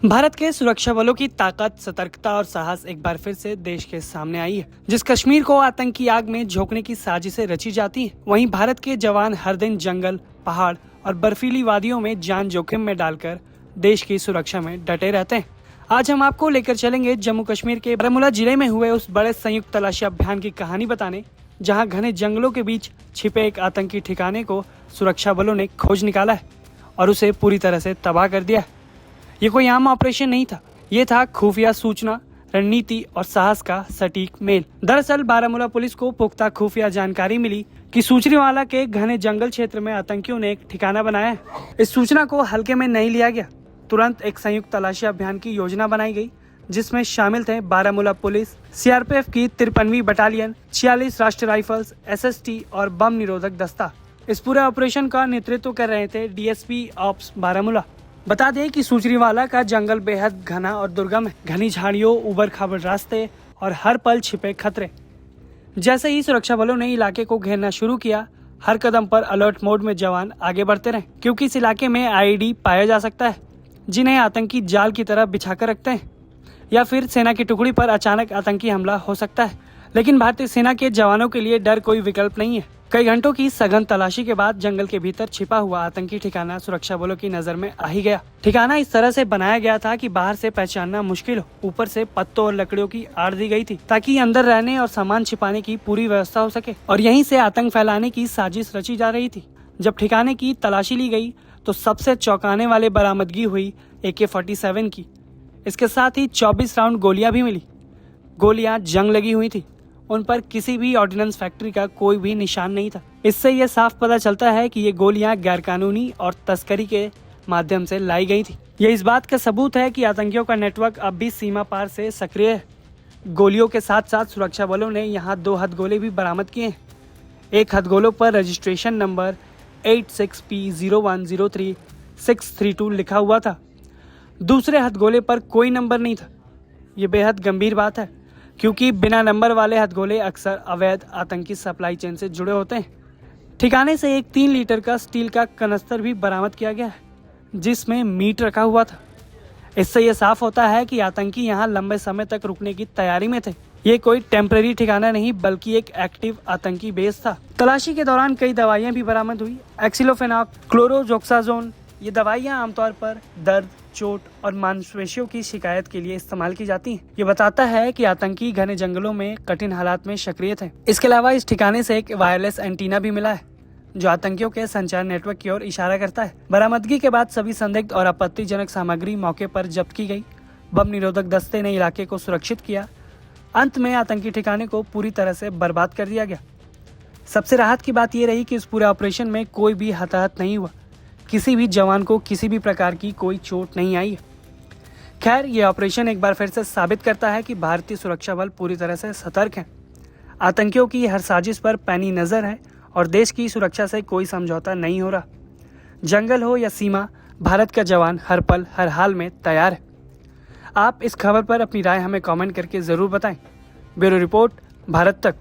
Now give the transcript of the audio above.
भारत के सुरक्षा बलों की ताकत, सतर्कता और साहस एक बार फिर से देश के सामने आई है। जिस कश्मीर को आतंकी आग में झोंकने की साजिशें रची जाती हैं, वहीं भारत के जवान हर दिन जंगल, पहाड़ और बर्फीली वादियों में जान जोखिम में डालकर देश की सुरक्षा में डटे रहते हैं। आज हम आपको लेकर चलेंगे जम्मू कश्मीर के बारामूला जिले में हुए उस बड़े संयुक्त तलाशी अभियान की कहानी बताने, जहां घने जंगलों के बीच छिपे एक आतंकी ठिकाने को सुरक्षा बलों ने खोज निकाला है और उसे पूरी तरह से तबाह कर दिया है। ये कोई आम ऑपरेशन नहीं था, ये था खुफिया सूचना, रणनीति और साहस का सटीक मेल। दरअसल बारामूला पुलिस को पुख्ता खुफिया जानकारी मिली कि सूचरीवाला के घने जंगल क्षेत्र में आतंकियों ने एक ठिकाना बनाया है। इस सूचना को हल्के में नहीं लिया गया। तुरंत एक संयुक्त तलाशी अभियान की योजना बनाई गई, जिसमें शामिल थे बारामूला पुलिस, सीआरपीएफ की 53वीं बटालियन, 46 राष्ट्रीय राइफल्स, एसएसटी और बम निरोधक दस्ता। इस पूरे ऑपरेशन का नेतृत्व कर रहे थे डीएसपी ऑप्स बारामूला। बता दें कि सूचरीवाला का जंगल बेहद घना और दुर्गम है। घनी झाड़ियों, उबड़ खाबड़ रास्ते और हर पल छिपे खतरे। जैसे ही सुरक्षा बलों ने इलाके को घेरना शुरू किया, हर कदम पर अलर्ट मोड में जवान आगे बढ़ते रहे, क्योंकि इस इलाके में आईईडी पाया जा सकता है, जिन्हें आतंकी जाल की तरह बिछाकर रखते हैं, या फिर सेना की टुकड़ी पर अचानक आतंकी हमला हो सकता है। लेकिन भारतीय सेना के जवानों के लिए डर कोई विकल्प नहीं है। कई घंटों की सघन तलाशी के बाद जंगल के भीतर छिपा हुआ आतंकी ठिकाना सुरक्षा बलों की नजर में आ ही गया। ठिकाना इस तरह से बनाया गया था कि बाहर से पहचानना मुश्किल हो। ऊपर से पत्तों और लकड़ियों की आड़ दी गई थी, ताकि अंदर रहने और सामान छिपाने की पूरी व्यवस्था हो सके, और यहीं से आतंक फैलाने की साजिश रची जा रही थी। जब ठिकाने की तलाशी ली गई तो सबसे चौंकाने वाले बरामदगी हुई AK-47 की। इसके साथ ही 24 राउंड गोलियां भी मिली। गोलियां जंग लगी हुई थी, उन पर किसी भी ऑर्डिनेंस फैक्ट्री का कोई भी निशान नहीं था। इससे यह साफ पता चलता है कि ये गोलियां गैरकानूनी और तस्करी के माध्यम से लाई गई थी। ये इस बात का सबूत है कि आतंकियों का नेटवर्क अब भी सीमा पार से सक्रिय है। गोलियों के साथ साथ सुरक्षा बलों ने यहाँ 2 हथगोले भी बरामद किए हैं। एक हथगोलों पर रजिस्ट्रेशन नंबर 86P0103632 लिखा हुआ था। दूसरे हथगोले पर कोई नंबर नहीं था। ये बेहद गंभीर बात है, क्योंकि बिना नंबर वाले हथगोले अक्सर अवैध आतंकी सप्लाई चेन से जुड़े होते हैं। ठिकाने से एक 3 लीटर का स्टील का कनस्तर भी बरामद किया गया है, जिसमें मीट रखा हुआ था। इससे यह साफ होता है कि आतंकी यहाँ लंबे समय तक रुकने की तैयारी में थे। ये कोई टेम्पररी ठिकाना नहीं, बल्कि एक एक्टिव आतंकी बेस था। तलाशी के दौरान कई दवाइयां भी बरामद हुई। एक्सिलोफेनाक, क्लोरोजोक्साजोन। ये दवाइयां आमतौर पर दर्द, चोट और मांसपेशियों की शिकायत के लिए इस्तेमाल की जाती हैं। ये बताता है कि आतंकी घने जंगलों में कठिन हालात में सक्रिय थे। इसके अलावा इस ठिकाने से एक वायरलेस एंटीना भी मिला है, जो आतंकियों के संचार नेटवर्क की ओर इशारा करता है। बरामदगी के बाद सभी संदिग्ध और आपत्तिजनक सामग्री मौके पर जब्त की गई। बम निरोधक दस्ते ने इलाके को सुरक्षित किया। अंत में आतंकी ठिकाने को पूरी तरह से बर्बाद कर दिया गया। सबसे राहत की बात यह रही कि इस पूरे ऑपरेशन में कोई भी हताहत नहीं हुआ। किसी भी जवान को किसी भी प्रकार की कोई चोट नहीं आई है। खैर, ये ऑपरेशन एक बार फिर से साबित करता है कि भारतीय सुरक्षा बल पूरी तरह से सतर्क हैं। आतंकियों की हर साजिश पर पैनी नजर है और देश की सुरक्षा से कोई समझौता नहीं हो रहा। जंगल हो या सीमा, भारत का जवान हर पल हर हाल में तैयार है। आप इस खबर पर अपनी राय हमें कमेंट करके जरूर बताएं। ब्यूरो रिपोर्ट, भारत तक।